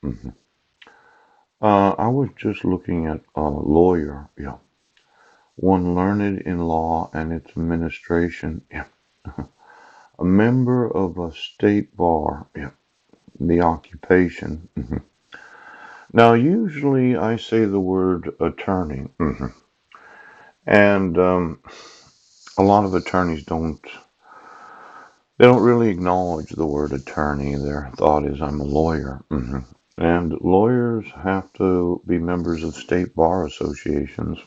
hmm I was just looking at a lawyer, yeah, one learned in law and its administration, yeah, a member of a state bar, yeah, the occupation. Now, usually I say the word attorney, and a lot of attorneys they don't really acknowledge the word attorney. Their thought is I'm a lawyer. And lawyers have to be members of state bar associations.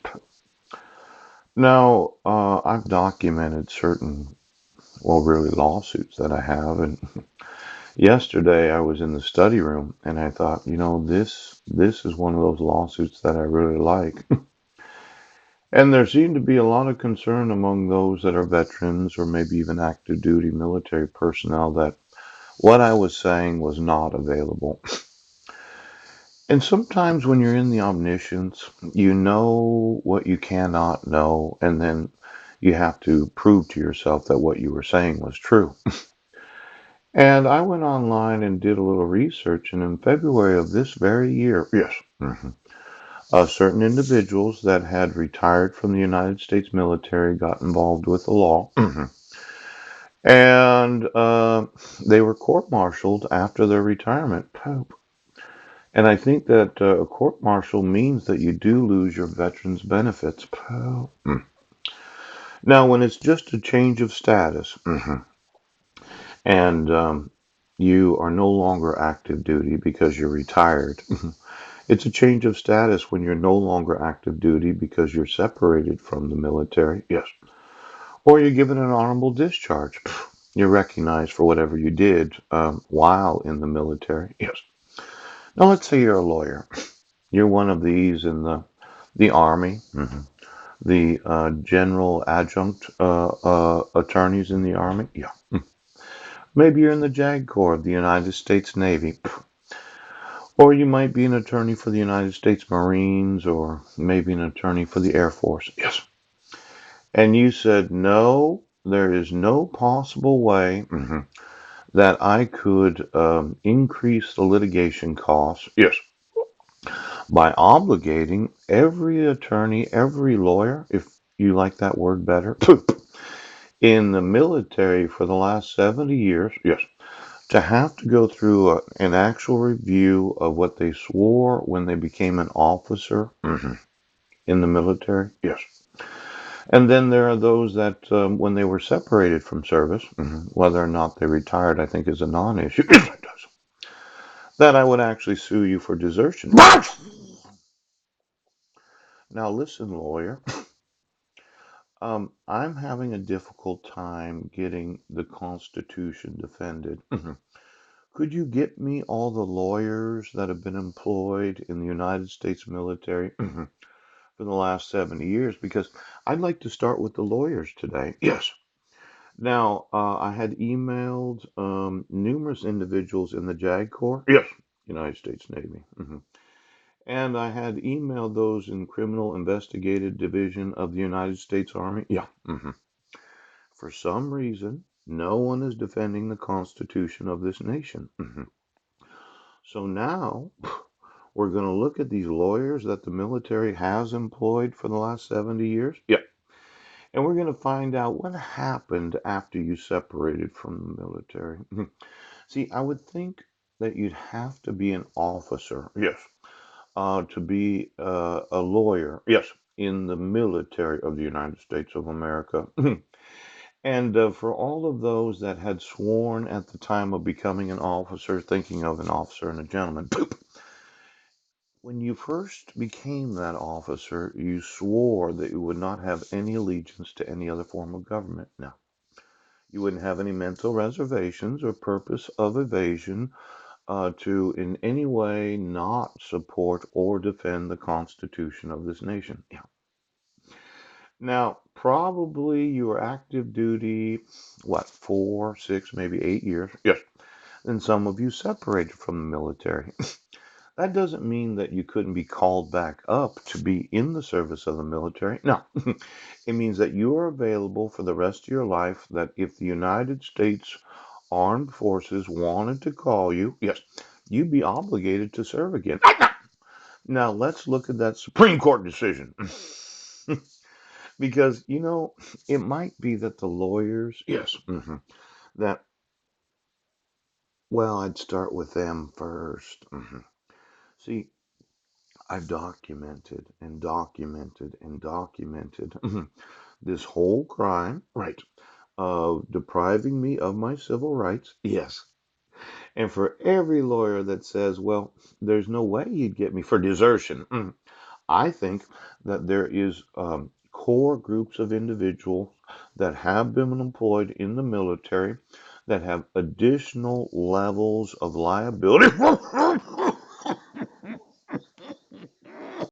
Now, I've documented certain, well, really lawsuits that I have. And yesterday I was in the study room and I thought, this is one of those lawsuits that I really like. And there seemed to be a lot of concern among those that are veterans or maybe even active duty military personnel that what I was saying was not available. And sometimes when you're in the omniscience, you know what you cannot know, and then you have to prove to yourself that what you were saying was true. And I went online and did a little research, and in February of this very year, yes, certain individuals that had retired from the United States military got involved with the law, and they were court-martialed after their retirement. And I think that a court martial means that you do lose your veterans benefits. Now, when it's just a change of status, and you are no longer active duty because you're retired, it's a change of status when you're no longer active duty because you're separated from the military, yes, or you're given an honorable discharge. You're recognized for whatever you did while in the military, yes. Now, let's say you're a lawyer. You're one of these in the Army, the general adjunct attorneys in the Army. Yeah. Maybe you're in the JAG Corps of the United States Navy. Or you might be an attorney for the United States Marines or maybe an attorney for the Air Force. Yes. And you said, no, there is no possible way that I could increase the litigation costs. Yes. By obligating every attorney, every lawyer, if you like that word better, in the military for the last 70 years, yes, to have to go through an actual review of what they swore when they became an officer in the military, yes. And then there are those that, when they were separated from service, whether or not they retired, I think is a non-issue. Yes, it does. That I would actually sue you for desertion. Now, listen, lawyer. I'm having a difficult time getting the Constitution defended. Could you get me all the lawyers that have been employed in the United States military for the last 70 years? Because I'd like to start with the lawyers today. Yes. Now, I had emailed numerous individuals in the JAG Corps. Yes. United States Navy. And I had emailed those in Criminal Investigative Division of the United States Army. Yeah. For some reason, no one is defending the Constitution of this nation. So now we're going to look at these lawyers that the military has employed for the last 70 years. Yeah. And we're going to find out what happened after you separated from the military. See, I would think that you'd have to be an officer. Yes. To be a lawyer. Yes. In the military of the United States of America. And for all of those that had sworn at the time of becoming an officer, thinking of an officer and a gentleman, when you first became that officer, you swore that you would not have any allegiance to any other form of government. Now, you wouldn't have any mental reservations or purpose of evasion to in any way not support or defend the Constitution of this nation. Yeah. Now, probably you were active duty, what, 4, 6, maybe 8 years? Yes. And some of you separated from the military. That doesn't mean that you couldn't be called back up to be in the service of the military. No. It means that you are available for the rest of your life, that if the United States Armed Forces wanted to call you, yes, you'd be obligated to serve again. Now let's look at that Supreme Court decision. Because, it might be that the lawyers, yes, that, well, I'd start with them first. See, I've documented and documented and documented this whole crime, right, of depriving me of my civil rights. Yes. And for every lawyer that says, well, there's no way you'd get me for desertion, I think that there is core groups of individuals that have been employed in the military that have additional levels of liability